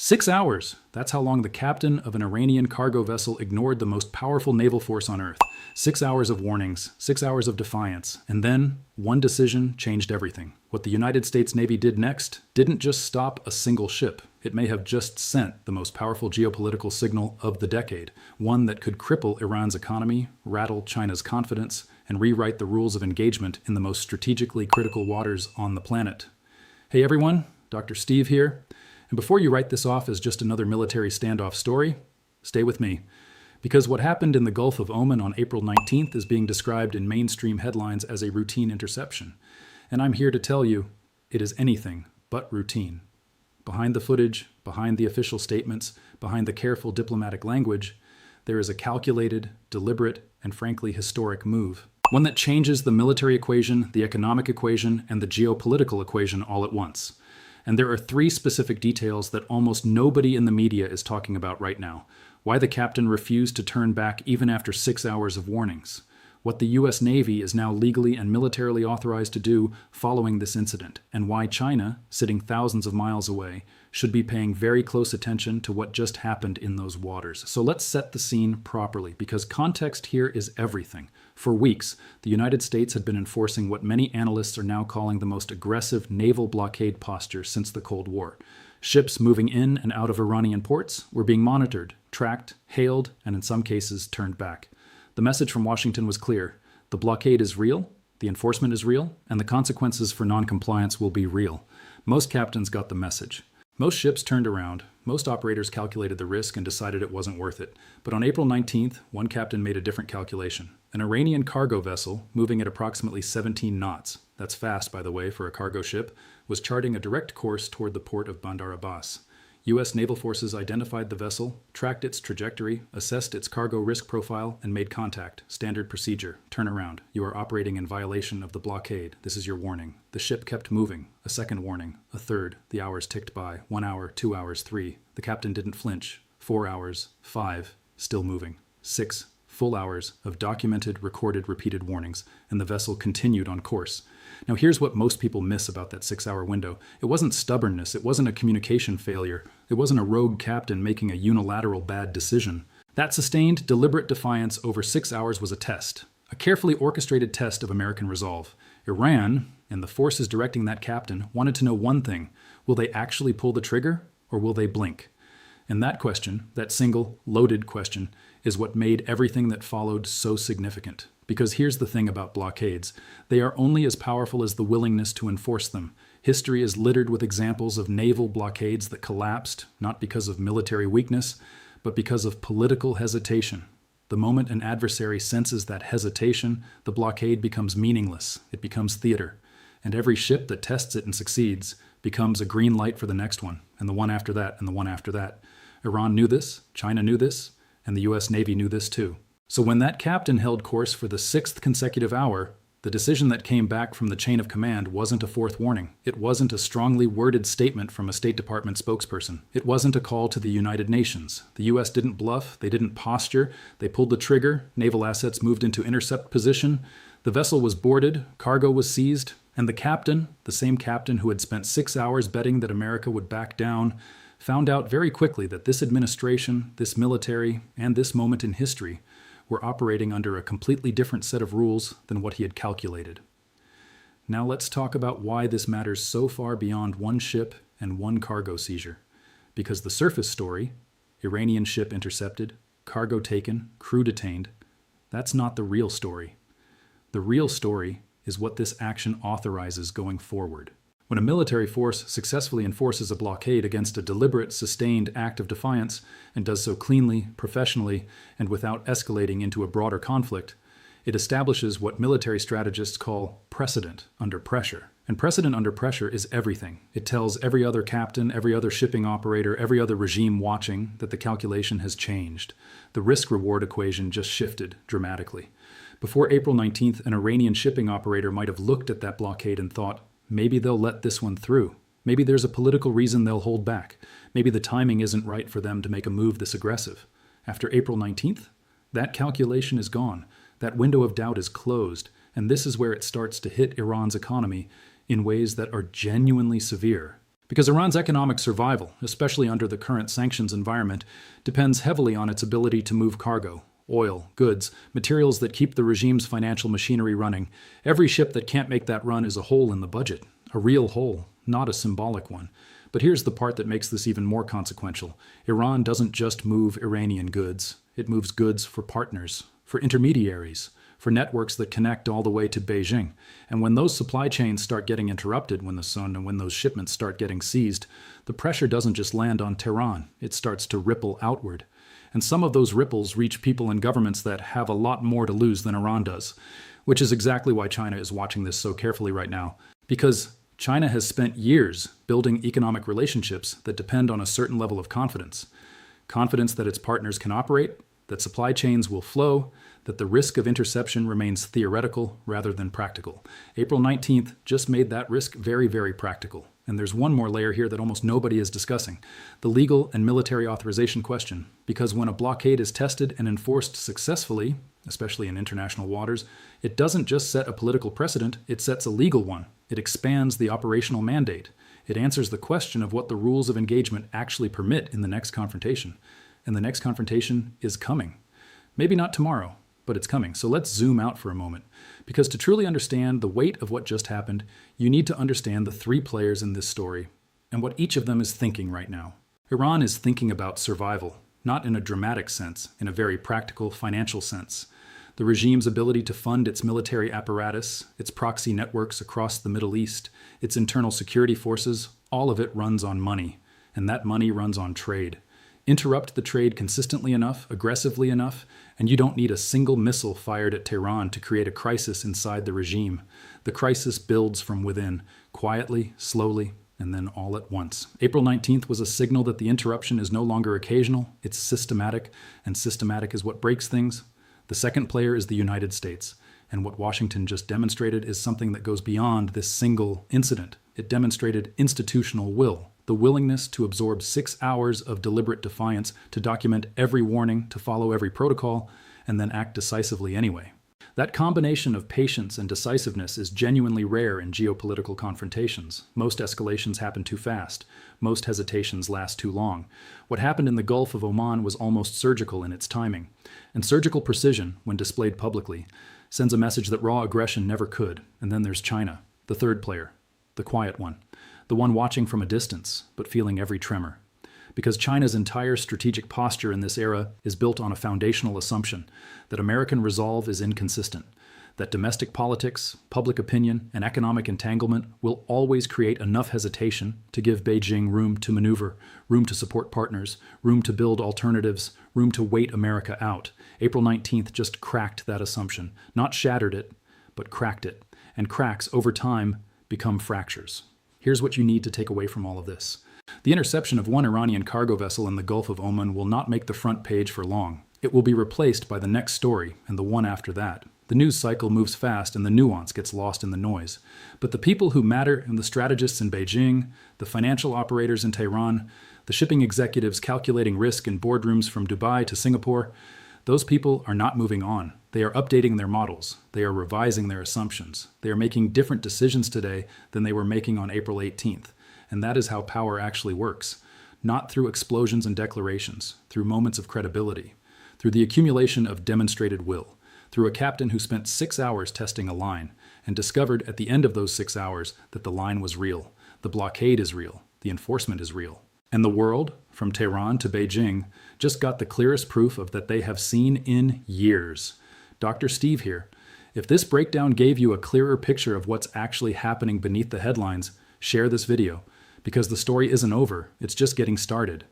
6 hours. That's how long the captain of an Iranian cargo vessel ignored the most powerful naval force on Earth. 6 hours of warnings, 6 hours of defiance, and then one decision changed everything. What the United States Navy did next didn't just stop a single ship. It may have just sent the most powerful geopolitical signal of the decade, one that could cripple Iran's economy, rattle China's confidence, and rewrite the rules of engagement in the most strategically critical waters on the planet. Hey everyone, Dr. Steve here. And before you write this off as just another military standoff story, stay with me. Because what happened in the Gulf of Oman on April 19th is being described in mainstream headlines as a routine interception. And I'm here to tell you, it is anything but routine. Behind the footage, behind the official statements, behind the careful diplomatic language, there is a calculated, deliberate, and frankly historic move. One that changes the military equation, the economic equation, and the geopolitical equation all at once. And there are 3 specific details that almost nobody in the media is talking about right now. Why the captain refused to turn back even after 6 hours of warnings. What the US Navy is now legally and militarily authorized to do following this incident. And why China, sitting thousands of miles away, should be paying very close attention to what just happened in those waters. So let's set the scene properly, because context here is everything. For weeks, the United States had been enforcing what many analysts are now calling the most aggressive naval blockade posture since the Cold War. Ships moving in and out of Iranian ports were being monitored, tracked, hailed, and in some cases turned back. The message from Washington was clear. The blockade is real, the enforcement is real, and the consequences for non-compliance will be real. Most captains got the message. Most ships turned around, most operators calculated the risk and decided it wasn't worth it. But on April 19th, one captain made a different calculation. An Iranian cargo vessel, moving at approximately 17 knots, that's fast by the way for a cargo ship, was charting a direct course toward the port of Bandar Abbas. U.S. naval forces identified the vessel, tracked its trajectory, assessed its cargo risk profile, and made contact. Standard procedure. Turn around. You are operating in violation of the blockade. This is your warning. The ship kept moving. A second warning. A third. The hours ticked by. 1 hour, 2 hours, 3. The captain didn't flinch. 4 hours. 5. Still moving. 6 full hours of documented, recorded, repeated warnings, and the vessel continued on course. Now here's what most people miss about that 6-hour window. It wasn't stubbornness, it wasn't a communication failure, it wasn't a rogue captain making a unilateral bad decision. That sustained, deliberate defiance over 6 hours was a test, a carefully orchestrated test of American resolve. Iran, and the forces directing that captain, wanted to know one thing: will they actually pull the trigger, or will they blink? And that question, that single, loaded question, is what made everything that followed so significant. Because here's the thing about blockades. They are only as powerful as the willingness to enforce them. History is littered with examples of naval blockades that collapsed, not because of military weakness, but because of political hesitation. The moment an adversary senses that hesitation, the blockade becomes meaningless. It becomes theater. And every ship that tests it and succeeds becomes a green light for the next one, and the one after that, and the one after that. Iran knew this, China knew this, and the US Navy knew this too. So when that captain held course for the 6th consecutive hour, the decision that came back from the chain of command wasn't a fourth warning. It wasn't a strongly worded statement from a State Department spokesperson. It wasn't a call to the United Nations. The US didn't bluff, they didn't posture, they pulled the trigger, naval assets moved into intercept position, the vessel was boarded, cargo was seized, and the captain, the same captain who had spent 6 hours betting that America would back down, found out very quickly that this administration, this military, and this moment in history were operating under a completely different set of rules than what he had calculated. Now let's talk about why this matters so far beyond one ship and one cargo seizure. Because the surface story, Iranian ship intercepted, cargo taken, crew detained, that's not the real story. The real story is what this action authorizes going forward. When a military force successfully enforces a blockade against a deliberate, sustained act of defiance, and does so cleanly, professionally, and without escalating into a broader conflict, it establishes what military strategists call precedent under pressure. And precedent under pressure is everything. It tells every other captain, every other shipping operator, every other regime watching that the calculation has changed. The risk-reward equation just shifted dramatically. Before April 19th, an Iranian shipping operator might have looked at that blockade and thought, maybe they'll let this one through. Maybe there's a political reason they'll hold back. Maybe the timing isn't right for them to make a move this aggressive. After April 19th, that calculation is gone. That window of doubt is closed, and this is where it starts to hit Iran's economy in ways that are genuinely severe. Because Iran's economic survival, especially under the current sanctions environment, depends heavily on its ability to move cargo, oil, goods, materials that keep the regime's financial machinery running. Every ship that can't make that run is a hole in the budget, a real hole, not a symbolic one. But here's the part that makes this even more consequential. Iran doesn't just move Iranian goods. It moves goods for partners, for intermediaries, for networks that connect all the way to Beijing. And when those supply chains start getting interrupted when those shipments start getting seized, the pressure doesn't just land on Tehran. It starts to ripple outward. And some of those ripples reach people in governments that have a lot more to lose than Iran does, which is exactly why China is watching this so carefully right now. Because China has spent years building economic relationships that depend on a certain level of confidence. Confidence that its partners can operate, that supply chains will flow, that the risk of interception remains theoretical rather than practical. April 19th just made that risk very, very practical. And there's one more layer here that almost nobody is discussing, the legal and military authorization question. Because when a blockade is tested and enforced successfully, especially in international waters, it doesn't just set a political precedent, it sets a legal one. It expands the operational mandate. It answers the question of what the rules of engagement actually permit in the next confrontation. And the next confrontation is coming. Maybe not tomorrow, but it's coming. So let's zoom out for a moment. Because to truly understand the weight of what just happened, you need to understand the three players in this story and what each of them is thinking right now. Iran is thinking about survival, not in a dramatic sense, in a very practical financial sense. The regime's ability to fund its military apparatus, its proxy networks across the Middle East, its internal security forces, all of it runs on money. And that money runs on trade. Interrupt the trade consistently enough, aggressively enough, and you don't need a single missile fired at Tehran to create a crisis inside the regime. The crisis builds from within, quietly, slowly, and then all at once. April 19th was a signal that the interruption is no longer occasional, it's systematic, and systematic is what breaks things. The second player is the United States, and what Washington just demonstrated is something that goes beyond this single incident. It demonstrated institutional will. The willingness to absorb 6 hours of deliberate defiance, to document every warning, to follow every protocol, and then act decisively anyway. That combination of patience and decisiveness is genuinely rare in geopolitical confrontations. Most escalations happen too fast. Most hesitations last too long. What happened in the Gulf of Oman was almost surgical in its timing. And surgical precision, when displayed publicly, sends a message that raw aggression never could. And then there's China, the third player, the quiet one. The one watching from a distance, but feeling every tremor. Because China's entire strategic posture in this era is built on a foundational assumption that American resolve is inconsistent, that domestic politics, public opinion, and economic entanglement will always create enough hesitation to give Beijing room to maneuver, room to support partners, room to build alternatives, room to wait America out. April 19th just cracked that assumption, not shattered it, but cracked it. And cracks, over time, become fractures. Here's what you need to take away from all of this. The interception of one Iranian cargo vessel in the Gulf of Oman will not make the front page for long. It will be replaced by the next story and the one after that. The news cycle moves fast and the nuance gets lost in the noise. But the people who matter, and the strategists in Beijing, the financial operators in Tehran, the shipping executives calculating risk in boardrooms from Dubai to Singapore, those people are not moving on. They are updating their models. They are revising their assumptions. They are making different decisions today than they were making on April 18th. And that is how power actually works. Not through explosions and declarations, through moments of credibility, through the accumulation of demonstrated will, through a captain who spent 6 hours testing a line and discovered at the end of those 6 hours that the line was real, the blockade is real, the enforcement is real. And the world, from Tehran to Beijing, just got the clearest proof of that they have seen in years. Dr. Steve here. If this breakdown gave you a clearer picture of what's actually happening beneath the headlines, share this video, because the story isn't over, it's just getting started.